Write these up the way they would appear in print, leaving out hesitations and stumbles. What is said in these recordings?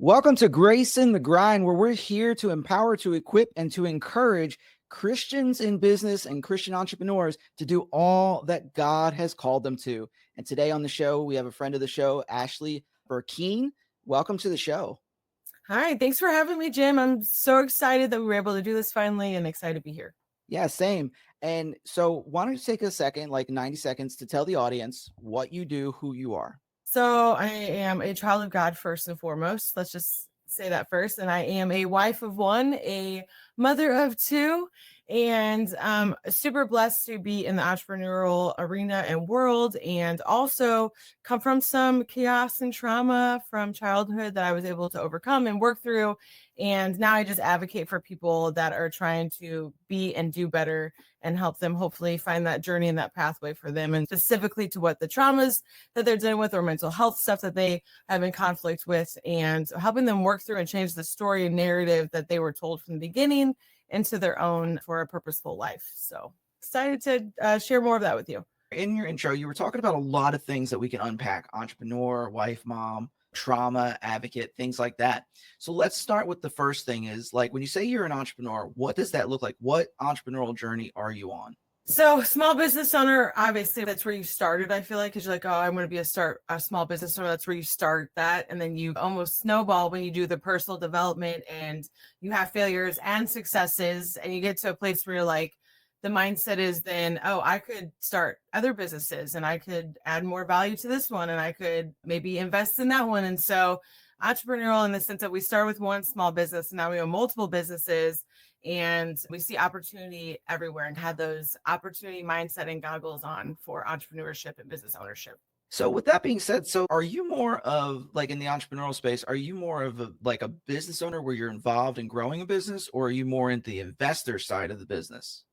Welcome to Grace in the Grind, where we're here to empower, to equip, and to encourage Christians in business and Christian entrepreneurs to do all that God has called them to. And today on the show, we have a friend of the show, Ashleah Burkeen. Welcome to the show. Hi, thanks for having me, Jim. I'm so excited that we were able to do this finally and excited to be here. Yeah, same. And so why don't you take a second, like 90 seconds, to tell the audience what you do, who you are. So I am a child of God first and foremost. Let's just say that first. And I am a wife of one, a mother of two, and super blessed to be in the entrepreneurial arena and world, and also come from some chaos and trauma from childhood that I was able to overcome and work through. And now I just advocate for people that are trying to be and do better and help them hopefully find that journey and that pathway for them, and specifically to what the traumas that they're dealing with or mental health stuff that they have in conflict with, and helping them work through and change the story and narrative that they were told from the beginning into their own for a purposeful life. So excited to share more of that with you. In your intro, you were talking about a lot of things that we can unpack: entrepreneur, wife, mom, trauma advocate, things like that. So let's start with the first thing is, like, when you say you're an entrepreneur, what does that look like? What entrepreneurial journey are you on? So small business owner, obviously that's where you started. I feel like, because you're like, oh, I'm going to be a small business owner. That's where you start that. And then you almost snowball when you do the personal development and you have failures and successes. And you get to a place where you're like, the mindset is then, oh, I could start other businesses and I could add more value to this one and I could maybe invest in that one. And so entrepreneurial in the sense that we start with one small business and now we have multiple businesses, and we see opportunity everywhere and have those opportunity mindset and goggles on for entrepreneurship and business ownership. So with that being said, so are you more of, like, in the entrepreneurial space, are you more of a business owner where you're involved in growing a business, or are you more into the investor side of the business?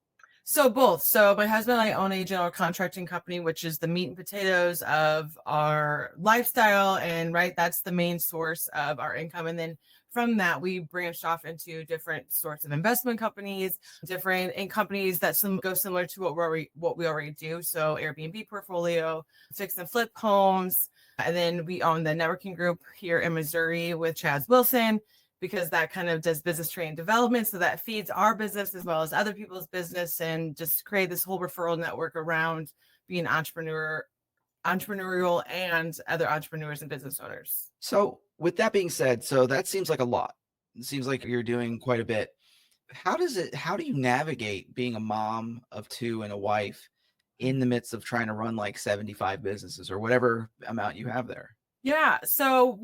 So both. So my husband and I own a general contracting company, which is the meat and potatoes of our lifestyle. And that's the main source of our income. And then from that, we branched off into different sorts of investment companies, different companies that go similar to what we already do. So Airbnb portfolio, fix and flip homes. And then we own the networking group here in Missouri with Chaz Wilson, because that kind of does business training development. So that feeds our business as well as other people's business, and just create this whole referral network around being entrepreneurial and other entrepreneurs and business owners. So with that being said, so that seems like a lot. It seems like you're doing quite a bit. How do you navigate being a mom of two and a wife in the midst of trying to run like 75 businesses or whatever amount you have there? Yeah. So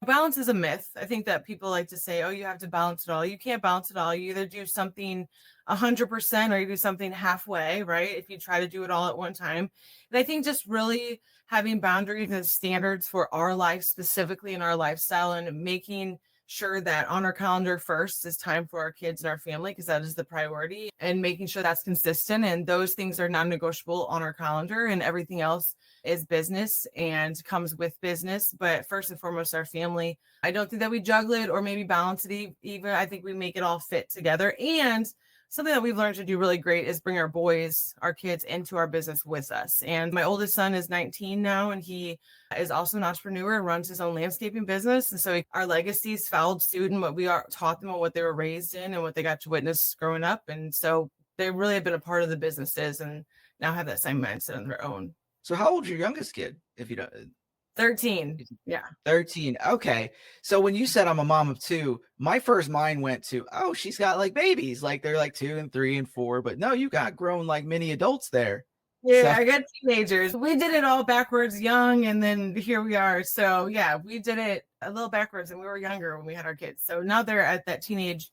balance is a myth. I think that people like to say, oh, you have to balance it all. You can't balance it all. You either do something 100% or you do something halfway, right? If you try to do it all at one time. And I think just really having boundaries and standards for our life, specifically in our lifestyle, and making sure that on our calendar first is time for our kids and our family, because that is the priority, and making sure that's consistent. And those things are non-negotiable on our calendar, and everything else is business and comes with business. But first and foremost, our family. I don't think that we juggle it or maybe balance it even. I think we make it all fit together. And something that we've learned to do really great is bring our kids into our business with us. And my oldest son is 19 now, and he is also an entrepreneur and runs his own landscaping business. And so our legacies followed suit and what we taught them and what they were raised in and what they got to witness growing up. And so they really have been a part of the businesses and now have that same mindset on their own. So how old's your youngest kid, if you don't? 13. Yeah. 13. Okay. So when you said I'm a mom of two, my first mind went to, oh, she's got like babies, like they're like 2 and 3 and 4, but no, you got grown like mini adults there. Yeah, I got teenagers. We did it all backwards, young, and then here we are. So yeah, we did it a little backwards, and we were younger when we had our kids. So now they're at that teenage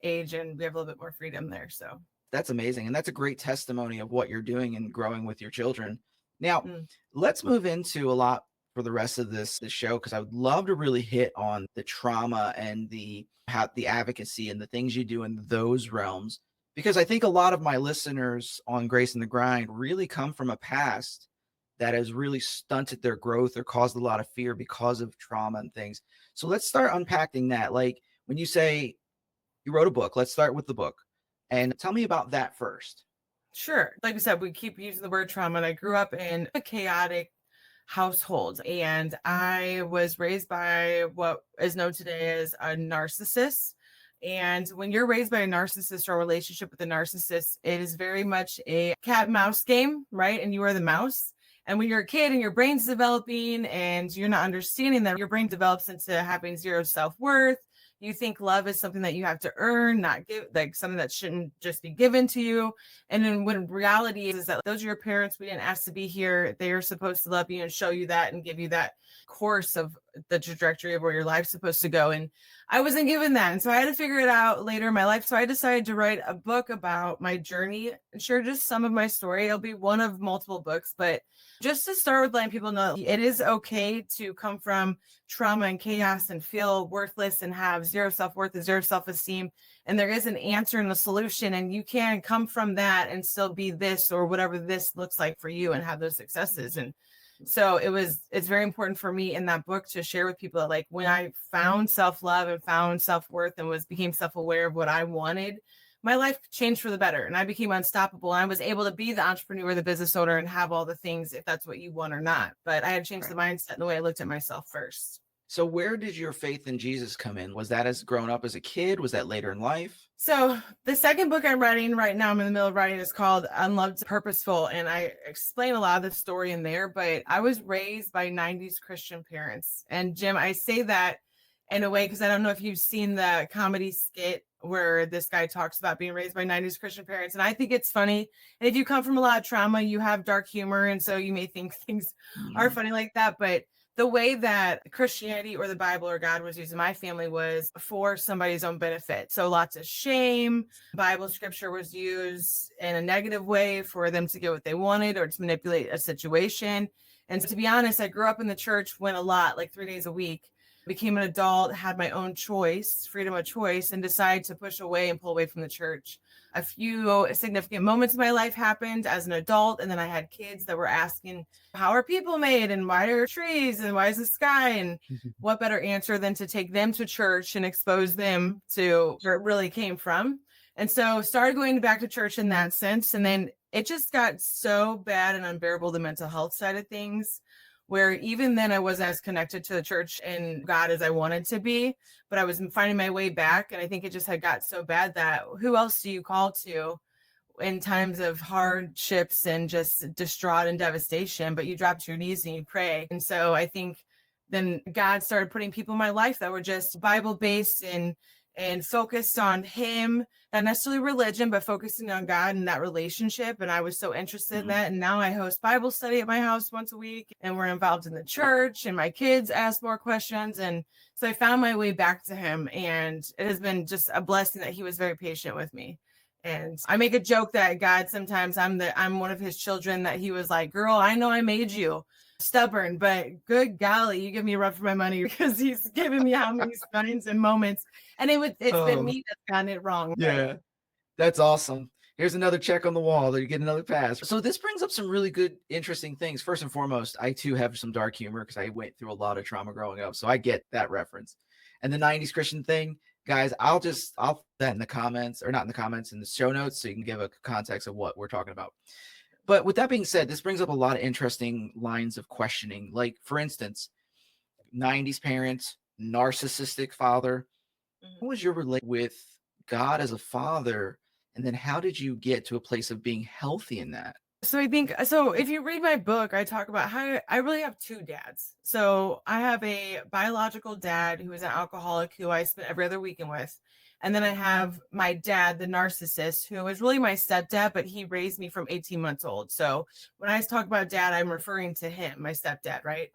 age, and we have a little bit more freedom there. So that's amazing. And that's a great testimony of what you're doing and growing with your children. Now, let's move into a lot for the rest of this show, because I would love to really hit on the trauma and the advocacy and the things you do in those realms, because I think a lot of my listeners on Grace in the Grind really come from a past that has really stunted their growth or caused a lot of fear because of trauma and things. So let's start unpacking that. Like, when you say you wrote a book, let's start with the book and tell me about that first. Sure. Like we said, we keep using the word trauma, and I grew up in a chaotic household. And I was raised by what is known today as a narcissist. And when you're raised by a narcissist or a relationship with a narcissist, it is very much a cat mouse game, right? And you are the mouse. And when you're a kid and your brain's developing and you're not understanding that, your brain develops into having zero self-worth. You think love is something that you have to earn, not give, like something that shouldn't just be given to you. And then when reality is that those are your parents. We didn't ask to be here. They are supposed to love you and show you that and give you that course of the trajectory of where your life's supposed to go. And I wasn't given that. And so I had to figure it out later in my life. So I decided to write a book about my journey and share just some of my story. It'll be one of multiple books, but just to start with letting people know it is okay to come from trauma and chaos and feel worthless and have zero self-worth and zero self-esteem. And there is an answer and a solution, and you can come from that and still be this or whatever this looks like for you and have those successes. And so it's very important for me in that book to share with people that, like, when I found self-love and found self-worth and became self-aware of what I wanted, my life changed for the better and I became unstoppable. I was able to be the entrepreneur, the business owner, and have all the things if that's what you want or not. But I had changed the mindset and the way I looked at myself first. So where did your faith in Jesus come in? Was that as grown up as a kid? Was that later in life? So the second book I'm writing right now, I'm in the middle of writing, is called Unloved Purposeful. And I explain a lot of the story in there, but I was raised by 90s Christian parents. And Jim, I say that in a way because I don't know if you've seen the comedy skit where this guy talks about being raised by 90s Christian parents. And I think it's funny. And if you come from a lot of trauma, you have dark humor. And so you may think things are funny like that. But the way that Christianity or the Bible or God was used in my family was for somebody's own benefit. So lots of shame. Bible scripture was used in a negative way for them to get what they wanted or to manipulate a situation. And to be honest, I grew up in the church, went a lot, like 3 days a week, became an adult, had my own choice, freedom of choice, and decided to push away and pull away from the church. A few significant moments in my life happened as an adult. And then I had kids that were asking, how are people made? And why are trees? And why is the sky? And what better answer than to take them to church and expose them to where it really came from? And so started going back to church in that sense. And then it just got so bad and unbearable, the mental health side of things, where even then I wasn't as connected to the church and God as I wanted to be, but I was finding my way back. And I think it just had got so bad that who else do you call to in times of hardships and just distraught and devastation, but you drop to your knees and you pray. And so I think then God started putting people in my life that were just Bible-based and focused on him, not necessarily religion, but focusing on God and that relationship. And I was so interested in that. And now I host Bible study at my house once a week, and we're involved in the church, and my kids ask more questions. And so I found my way back to him, and it has been just a blessing that he was very patient with me. And I make a joke that God, sometimes I'm one of his children, that he was like, girl, I know I made you stubborn, but good golly, you give me a run for my money, because he's given me how many signs and moments. And it's been me that's gotten it wrong. Yeah, right? That's awesome. Here's another check on the wall that you get another pass. So this brings up some really good, interesting things. First and foremost, I too have some dark humor because I went through a lot of trauma growing up. So I get that reference. And the 90s Christian thing, guys, I'll put that in the comments, or not in the comments, in the show notes, so you can give a context of what we're talking about. But with that being said, this brings up a lot of interesting lines of questioning. Like, for instance, 90s parents, narcissistic father. What was your relationship with God as a father? And then how did you get to a place of being healthy in that? So I think, so if you read my book, I talk about how I really have two dads. So I have a biological dad who is an alcoholic who I spend every other weekend with. And then I have my dad, the narcissist, who was really my stepdad, but he raised me from 18 months old. So when I talk about dad, I'm referring to him, my stepdad, right?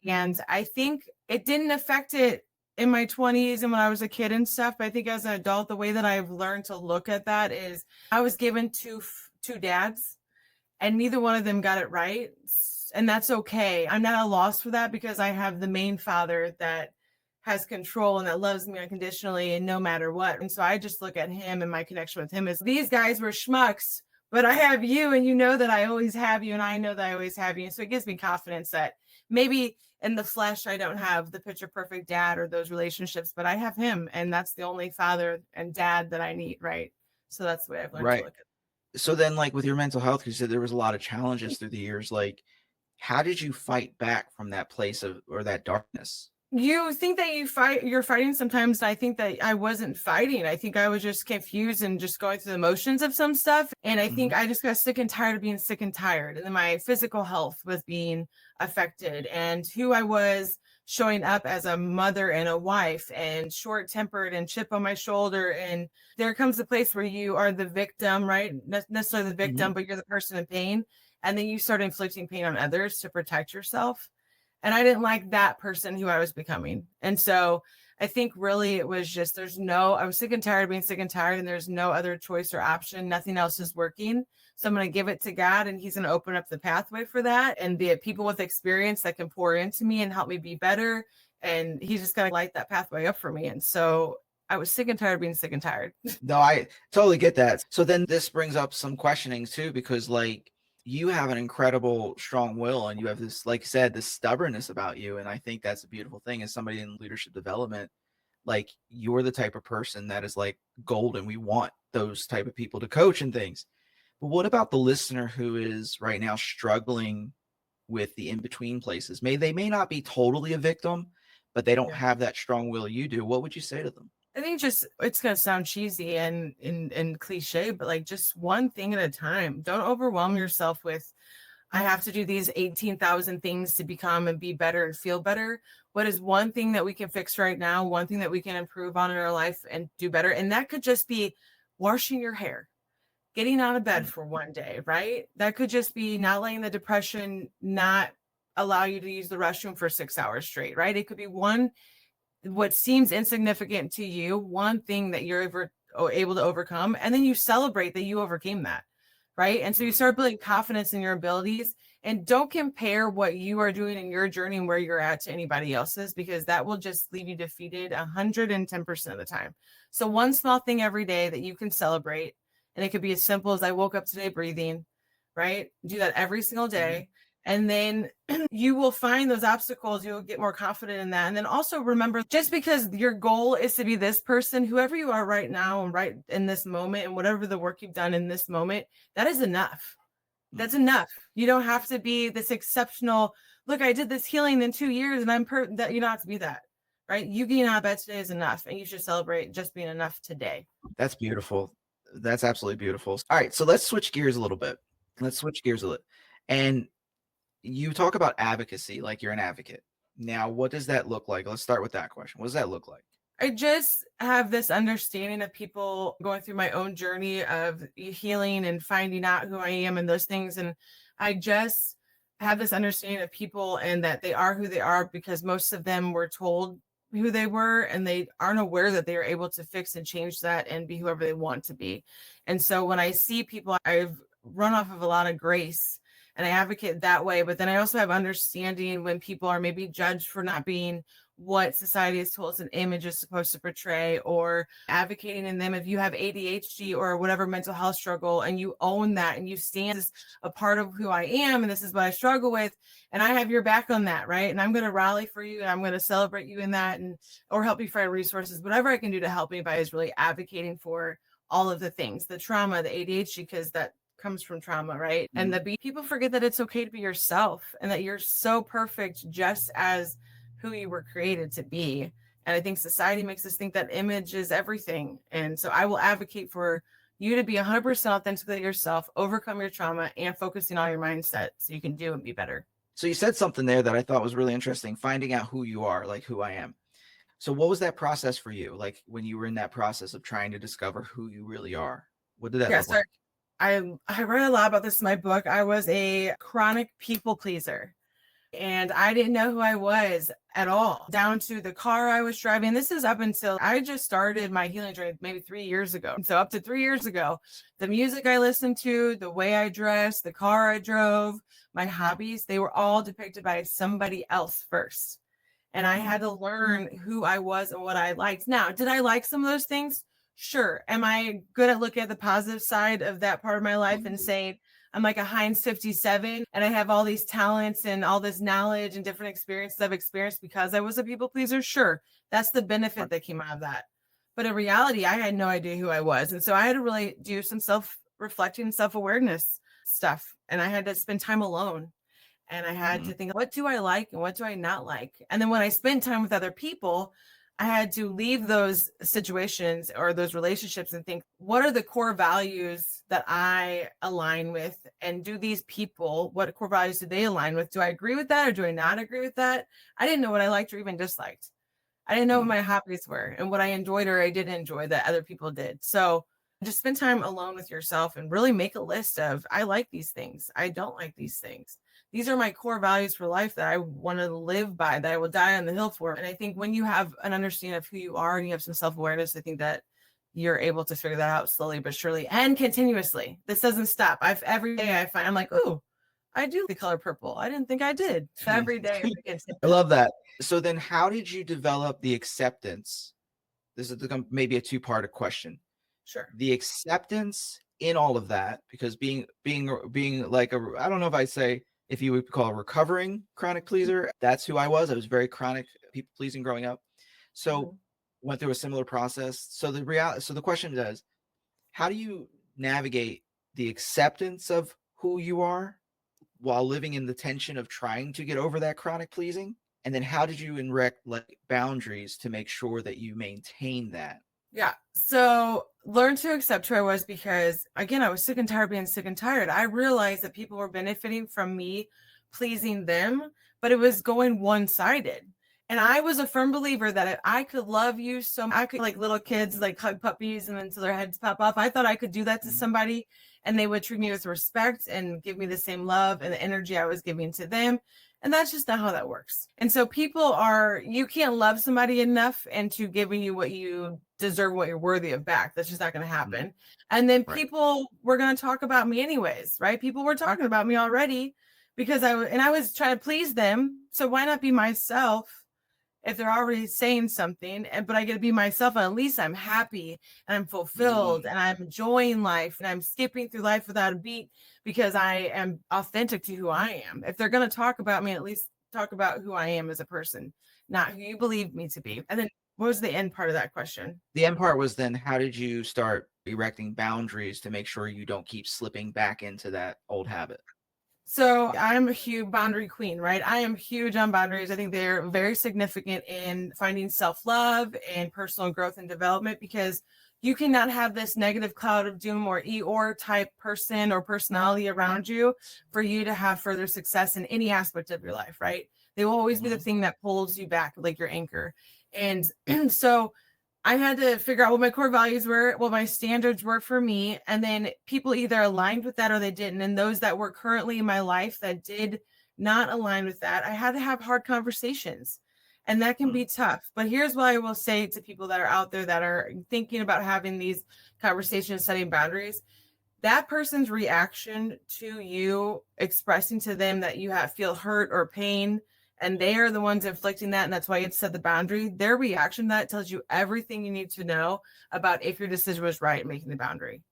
And I think it didn't affect it in my 20s and when I was a kid and stuff. But I think as an adult, the way that I've learned to look at that is I was given two dads, and neither one of them got it right. And that's okay. I'm not at a loss for that, because I have the main father that has control and that loves me unconditionally and no matter what. And so I just look at him, and my connection with him is, these guys were schmucks, but I have you, and you know that I always have you, and I know that I always have you. So it gives me confidence that maybe in the flesh, I don't have the picture perfect dad or those relationships, but I have him, and that's the only father and dad that I need. Right. So that's the way I've learned to look at it. So then, like, with your mental health, you said there was a lot of challenges through the years. Like, How did you fight back from that place of or that darkness? You think that you're fighting sometimes. I think that I wasn't fighting. I think I was just confused and just going through the motions of some stuff. And I think Mhm, I just got sick and tired of being sick and tired. And then my physical health was being affected, and who I was showing up as a mother and a wife and short tempered and chip on my shoulder. And there comes a place where you are the victim, right? Not necessarily the mhm. victim, but you're the person in pain. And then you start inflicting pain on others to protect yourself. And I didn't like that person who I was becoming. And so I think really it was just I was sick and tired of being sick and tired, and there's no other choice or option. Nothing else is working. So I'm going to give it to God, and He's going to open up the pathway for that and be people with experience that can pour into me and help me be better. And He's just going to light that pathway up for me. And so I was sick and tired of being sick and tired. No, I totally get that. So then this brings up some questioning too, because like you have an incredible strong will and you have this, like you said, this stubbornness about you. And I think that's a beautiful thing as somebody in leadership development. Like you're the type of person that is like gold and we want those type of people to coach and things. But what about the listener who is right now struggling with the in-between places? They may not be totally a victim, but they don't Yeah. have that strong will you do. What would you say to them? I think just it's gonna sound cheesy and cliche, but like just one thing at a time. Don't overwhelm yourself with I have to do these 18,000 things to become and be better and feel better. What is one thing that we can fix right now? One thing that we can improve on in our life and do better. And that could just be washing your hair, getting out of bed Mm, for one day, right? That could just be not letting the depression not allow you to use the restroom for 6 hours straight, right? It could be what seems insignificant to you, one thing that you're able to overcome, and then you celebrate that you overcame that, right? And so you mm. start building confidence in your abilities, and don't compare what you are doing in your journey and where you're at to anybody else's, because that will just leave you defeated 110% of the time. So one small thing every day that you can celebrate, and it could be as simple as I woke up today breathing, right? Do that every single Mhm. day. And then you will find those obstacles, you'll get more confident in that. And then also remember, just because your goal is to be this person, whoever you are right now and right in this moment, and whatever the work you've done in this moment, that is enough. Mm. That's enough. You don't have to be this exceptional, look, I did this healing in 2 years and that you don't have to be that, right? You getting out of bed today is enough. And you should celebrate just being enough today. That's beautiful. That's absolutely beautiful. All right, so let's switch gears a little bit. Let's switch gears a little. And you talk about advocacy, like you're an advocate. Now, what does that look like? Let's start with that question. What does that look like? I just have this understanding of people going through my own journey of healing and finding out who I am and those things. And I just have this understanding of people and that they are who they are because most of them were told who they were and they aren't aware that they are able to fix and change that and be whoever they want to be. And so when I see people, I've run off of a lot of grace and I advocate that way. But then I also have understanding when people are maybe judged for not being what society has told us an image is supposed to portray, or advocating in them if you have ADHD or whatever mental health struggle and you own that and you stand as a part of who I am and this is what I struggle with and I have your back on that, right? And I'm going to rally for you and I'm going to celebrate you in that and or help you find resources, whatever I can do to help anybody is really advocating for all of the things, the trauma, the ADHD, because that comes from trauma, right? And Mhm. people forget that it's okay to be yourself and that you're so perfect just as who you were created to be. And I think society makes us think that image is everything. And so I will advocate for you to be 100% authentically yourself, overcome your trauma, and focusing on your mindset so you can do and be better. So you said something there that I thought was really interesting, finding out who you are, like who I am. So what was that process for you? Like when you were in that process of trying to discover who you really are? What did that look Yes, like? I read a lot about this in my book. I was a chronic people pleaser. And I didn't know who I was at all, down to the car I was driving. This is up until I just started my healing journey maybe 3 years ago. So up to 3 years ago, the music I listened to, the way I dressed, the car I drove, my hobbies, they were all depicted by somebody else first. And I had to learn who I was and what I liked. Now, did I like some of those things? Sure. Am I good at looking at the positive side of that part of my life and saying, I'm like a Heinz 57 and I have all these talents and all this knowledge and different experiences I've experienced because I was a people pleaser? Sure. That's the benefit that came out of that. But in reality, I had no idea who I was. And so I had to really do some self reflecting, self awareness stuff. And I had to spend time alone And I had to think, what do I like and what do I not like? And then when I spend time with other people, I had to leave those situations or those relationships and think, what are the core values that I align with? And do these people, what core values do they align with? Do I agree with that or do I not agree with that? I didn't know what I liked or even disliked. I didn't know what my hobbies were and what I enjoyed or I didn't enjoy that other people did. So just spend time alone with yourself and really make a list of, I like these things. I don't like these things. These are my core values for life that I want to live by, that I will die on the hill for. And I think when you have an understanding of who you are and you have some self-awareness, I think that you're able to figure that out slowly but surely and continuously. This doesn't stop. Every day I find, I'm like, oh, I do the color purple. I didn't think I did. So every day. I love that. So then how did you develop the acceptance? This is maybe a two-part question. Sure. The acceptance in all of that, because being like I don't know if I'd say if you would call a recovering chronic pleaser, that's who I was. I was very chronic people pleasing growing up. So went through a similar process. So the question is, how do you navigate the acceptance of who you are while living in the tension of trying to get over that chronic pleasing? And then how did you erect like boundaries to make sure that you maintain that? Yeah. So learn to accept who I was because, again, I was sick and tired of being sick and tired. I realized that people were benefiting from me pleasing them, but it was going one-sided. And I was a firm believer that if I could love you so much, I could, like little kids, like hug puppies and then until their heads pop off. I thought I could do that to somebody and they would treat me with respect and give me the same love and the energy I was giving to them. And that's just not how that works. And so you can't love somebody enough into giving you what you deserve, what you're worthy of back. That's just not going to happen. And then people were going to talk about me anyways, right? People were talking about me already because I was trying to please them. So why not be myself if they're already saying something? But I get to be myself and at least I'm happy and I'm fulfilled and I'm enjoying life and I'm skipping through life without a beat because I am authentic to who I am. If they're going to talk about me, at least talk about who I am as a person, not who you believe me to be. And then what was the end part of that question? The end part was then how did you start erecting boundaries to make sure you don't keep slipping back into that old habit? So I'm a huge boundary queen, right? I am huge on boundaries. I think they're very significant in finding self-love and personal growth and development because you cannot have this negative cloud of doom or Eeyore type person or personality around you for you to have further success in any aspect of your life, right? They will always be the thing that pulls you back, like your anchor. And so I had to figure out what my core values were, what my standards were for me. And then people either aligned with that or they didn't. And those that were currently in my life that did not align with that, I had to have hard conversations. And that can be tough. But here's what I will say to people that are out there that are thinking about having these conversations, setting boundaries. That person's reaction to you expressing to them that you feel hurt or pain, and they are the ones inflicting that, and that's why you have to set the boundary. Their reaction to that tells you everything you need to know about if your decision was right in making the boundary.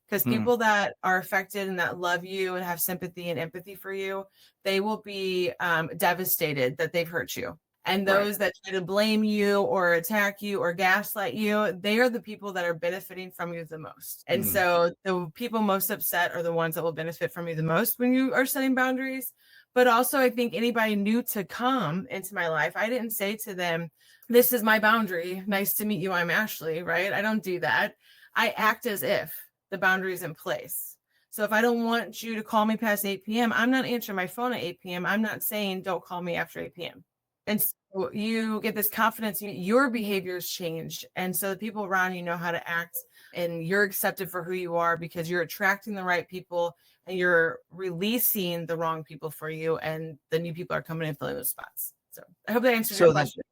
Because people that are affected and that love you and have sympathy and empathy for you, they will be devastated that they've hurt you. And those that try to blame you or attack you or gaslight you, they are the people that are benefiting from you the most. And so the people most upset are the ones that will benefit from you the most when you are setting boundaries. But also, I think anybody new to come into my life, I didn't say to them, this is my boundary. Nice to meet you. I'm Ashleah, right? I don't do that. I act as if the boundary is in place. So if I don't want you to call me past 8 p.m., I'm not answering my phone at 8 p.m. I'm not saying don't call me after 8 p.m. And so you get this confidence, your behaviors change. And so the people around you know how to act and you're accepted for who you are because you're attracting the right people and you're releasing the wrong people for you. And the new people are coming in filling those spots. So I hope that answers your question.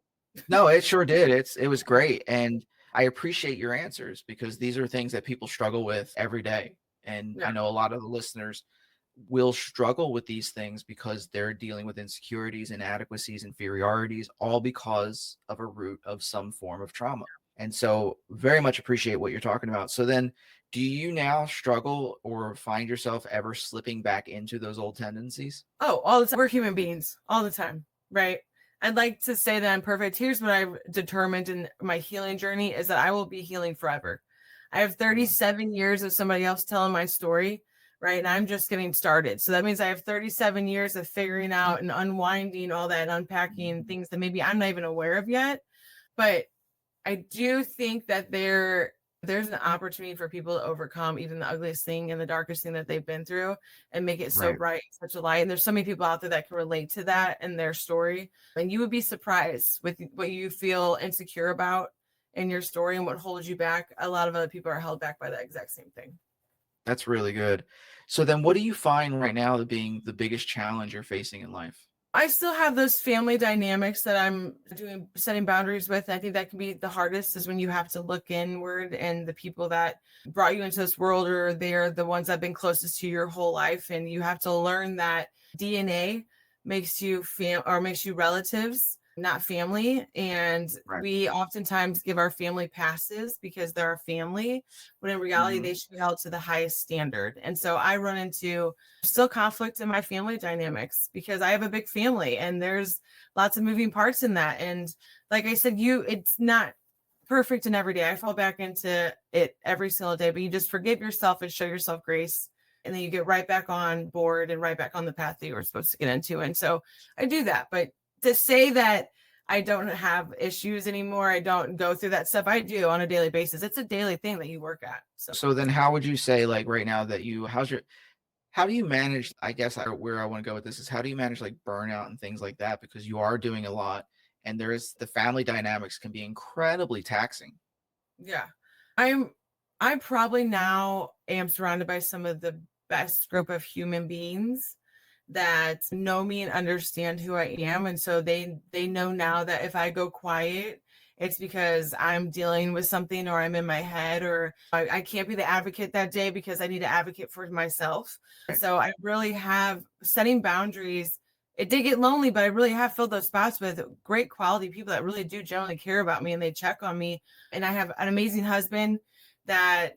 No, it sure did. It was great. And I appreciate your answers because these are things that people struggle with every day. And I know a lot of the listeners will struggle with these things because they're dealing with insecurities, inadequacies, inferiorities, all because of a root of some form of trauma. And so very much appreciate what you're talking about. So then do you now struggle or find yourself ever slipping back into those old tendencies? Oh, all the time. We're human beings all the time, right? I'd like to say that I'm perfect. Here's what I've determined in my healing journey is that I will be healing forever. I have 37 years of somebody else telling my story. right? And I'm just getting started. So that means I have 37 years of figuring out and unwinding all that, unpacking things that maybe I'm not even aware of yet. But I do think that there's an opportunity for people to overcome even the ugliest thing and the darkest thing that they've been through and make it so Right. bright, such a light. And there's so many people out there that can relate to that and their story. And you would be surprised with what you feel insecure about in your story and what holds you back. A lot of other people are held back by that exact same thing. That's really good. So then what do you find right now being the biggest challenge you're facing in life? I still have those family dynamics that I'm setting boundaries with. I think that can be the hardest, is when you have to look inward, and the people that brought you into this world, or they're the ones that have been closest to your whole life. And you have to learn that DNA makes you makes you relatives, not family. And Right. we oftentimes give our family passes because they're our family, when in reality, they should be held to the highest standard. And so I run into still conflict in my family dynamics because I have a big family and there's lots of moving parts in that. And like I said, it's not perfect in every day. I fall back into it every single day, but you just forgive yourself and show yourself grace. And then you get right back on board and right back on the path that you were supposed to get into. And so I do that. But to say that I don't have issues anymore, I don't go through that stuff, I do on a daily basis. It's a daily thing that you work at. So then how would you say, like, right now that how do you manage, I guess where I want to go with this is, how do you manage like burnout and things like that? Because you are doing a lot and the family dynamics can be incredibly taxing. Yeah. I probably now am surrounded by some of the best group of human beings that know me and understand who I am. And so they know now that if I go quiet, it's because I'm dealing with something, or I'm in my head, or I can't be the advocate that day because I need to advocate for myself. So I really have setting boundaries. It did get lonely, but I really have filled those spots with great quality people that really do genuinely care about me and they check on me. And I have an amazing husband that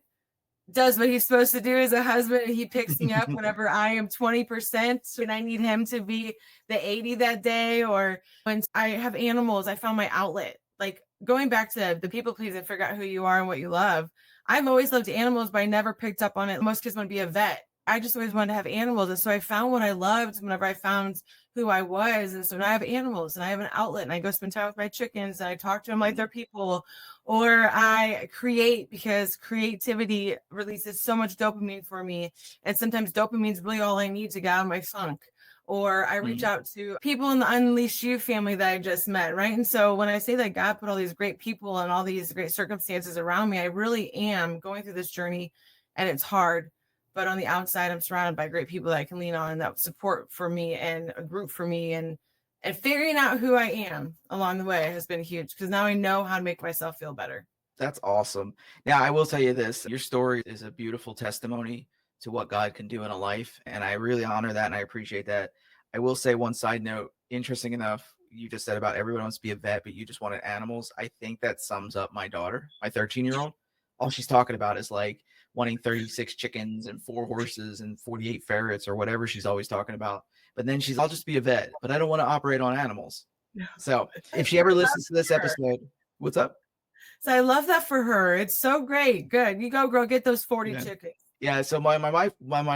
does what he's supposed to do as a husband. And he picks me up whenever I am 20% and I need him to be the 80 that day. Or when I have animals, I found my outlet. Like, going back to the people please and figure out who you are and what you love. I've always loved animals, but I never picked up on it. Most kids want to be a vet. I just always wanted to have animals. And so I found what I loved whenever I found who I was. And so now I have animals and I have an outlet, and I go spend time with my chickens and I talk to them like they're people, or I create, because creativity releases so much dopamine for me. And sometimes dopamine is really all I need to get out of my funk. Or I reach out to people in the Unleash You family that I just met, right? And so when I say that God put all these great people and all these great circumstances around me, I really am going through this journey, and it's hard. But on the outside, I'm surrounded by great people that I can lean on, and that support for me and a group for me. And figuring out who I am along the way has been huge, because now I know how to make myself feel better. That's awesome. Now, I will tell you this, your story is a beautiful testimony to what God can do in a life. And I really honor that. And I appreciate that. I will say one side note, interesting enough, you just said about everyone wants to be a vet, but you just wanted animals. I think that sums up my daughter, my 13-year-old. All she's talking about is like wanting 36 chickens and 4 horses and 48 ferrets, or whatever she's always talking about. But then I'll just be a vet, but I don't want to operate on animals. So if she ever listens to this episode, what's up? So I love that for her. It's so great. Good. You go, girl, get those 40 chickens. Yeah. So my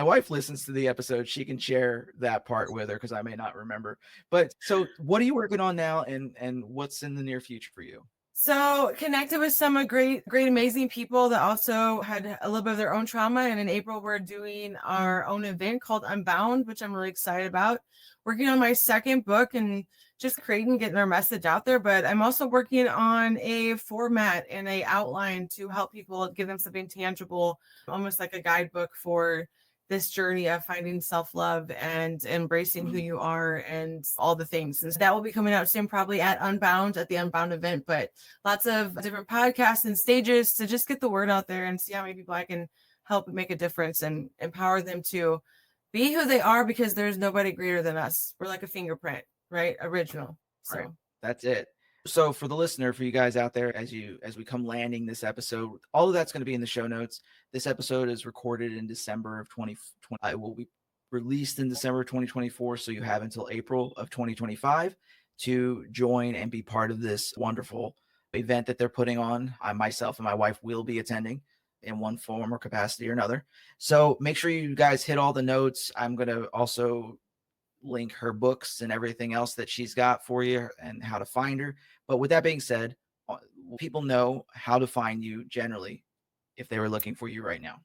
wife listens to the episode. She can share that part with her, because I may not remember. But so what are you working on now, and what's in the near future for you? So connected with some great, amazing people that also had a little bit of their own trauma. And in April, we're doing our own event called Unbound, which I'm really excited about. Working on my second book and just getting our message out there. But I'm also working on a format and a outline to help people, give them something tangible, almost like a guidebook for this journey of finding self-love and embracing who you are and all the things. And so that will be coming out soon, probably at the Unbound event, but lots of different podcasts and stages to just get the word out there and see how many people I can help make a difference and empower them to be who they are, because there's nobody greater than us. We're like a fingerprint, right? Original. So Right. That's it. So for the listener, for you guys out there, as we come landing this episode, all of that's going to be in the show notes. This episode is recorded in December of 2020. It will be released in December of 2024. So you have until April of 2025 to join and be part of this wonderful event that they're putting on. I myself and my wife will be attending. in one form or capacity or another. So make sure you guys hit all the notes. I'm going to also link her books and everything else that she's got for you and how to find her. But with that being said, people know how to find you generally if they were looking for you right now.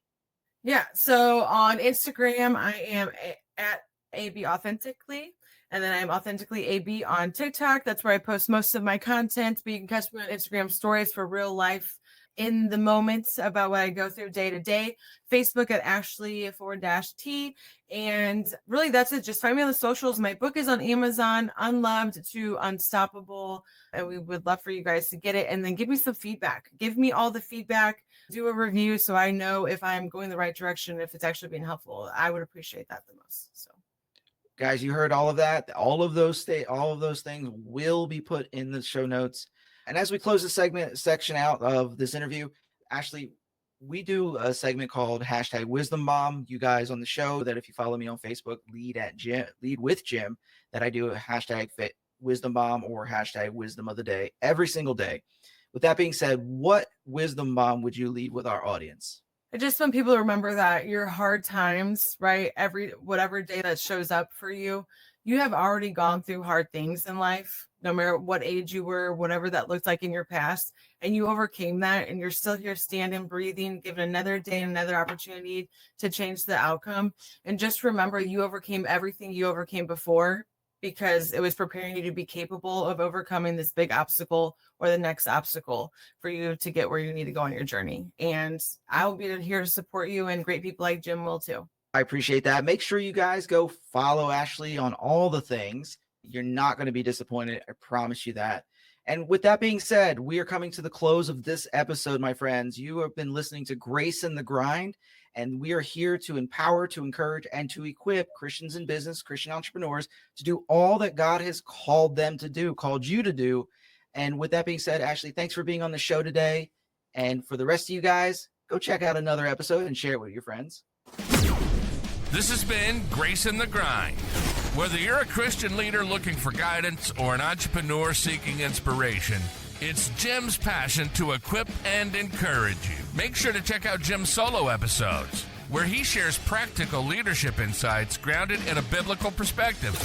Yeah. So on Instagram, I am at AB Authentically. And then I'm Authentically AB on TikTok. That's where I post most of my content. But you can catch me on Instagram stories for real life in the moments about what I go through day to day. Facebook at Ashleah_T. And really, that's it. Just find me on the socials. My book is on Amazon, Unloved to Unstoppable. And we would love for you guys to get it. And then give me some feedback. Give me all the feedback. Do a review so I know if I'm going the right direction, if it's actually being helpful. I would appreciate that the most. So. Guys, you heard all of that. All of those things will be put in the show notes. And as we close the section out of this interview, Ashleah, we do a segment called #WisdomBomb. You guys on the show that if you follow me on Facebook, lead with Jim, that I do a #WisdomBomb or #Wisdom of the Day every single day. With that being said, what wisdom bomb would you leave with our audience? I just want people to remember that your hard times, right? Whatever day that shows up for you, you have already gone through hard things in life, no matter what age you were, whatever that looked like in your past, and you overcame that, and you're still here standing, breathing, given another day, another opportunity to change the outcome. And just remember, you overcame everything you overcame before, because it was preparing you to be capable of overcoming this big obstacle or the next obstacle for you to get where you need to go on your journey. And I will be here to support you, and great people like Jim will too. I appreciate that. Make sure you guys go follow Ashleah on all the things. You're not going to be disappointed. I promise you that. And with that being said, we are coming to the close of this episode, my friends. You have been listening to Grace in the Grind, and we are here to empower, to encourage, and to equip Christians in business, Christian entrepreneurs to do all that God has called them to do, called you to do. And with that being said, Ashleah, thanks for being on the show today. And for the rest of you guys, go check out another episode and share it with your friends. This has been Grace in the Grind. Whether you're a Christian leader looking for guidance or an entrepreneur seeking inspiration, it's Jim's passion to equip and encourage you. Make sure to check out Jim's solo episodes, where he shares practical leadership insights grounded in a biblical perspective.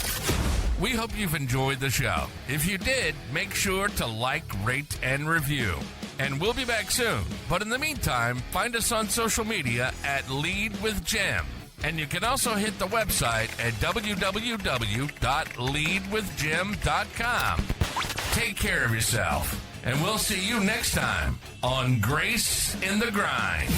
We hope you've enjoyed the show. If you did, make sure to like, rate, and review. And we'll be back soon. But in the meantime, find us on social media at Lead with Jim. And you can also hit the website at www.leadwithjim.com. Take care of yourself, and we'll see you next time on Grace in the Grind.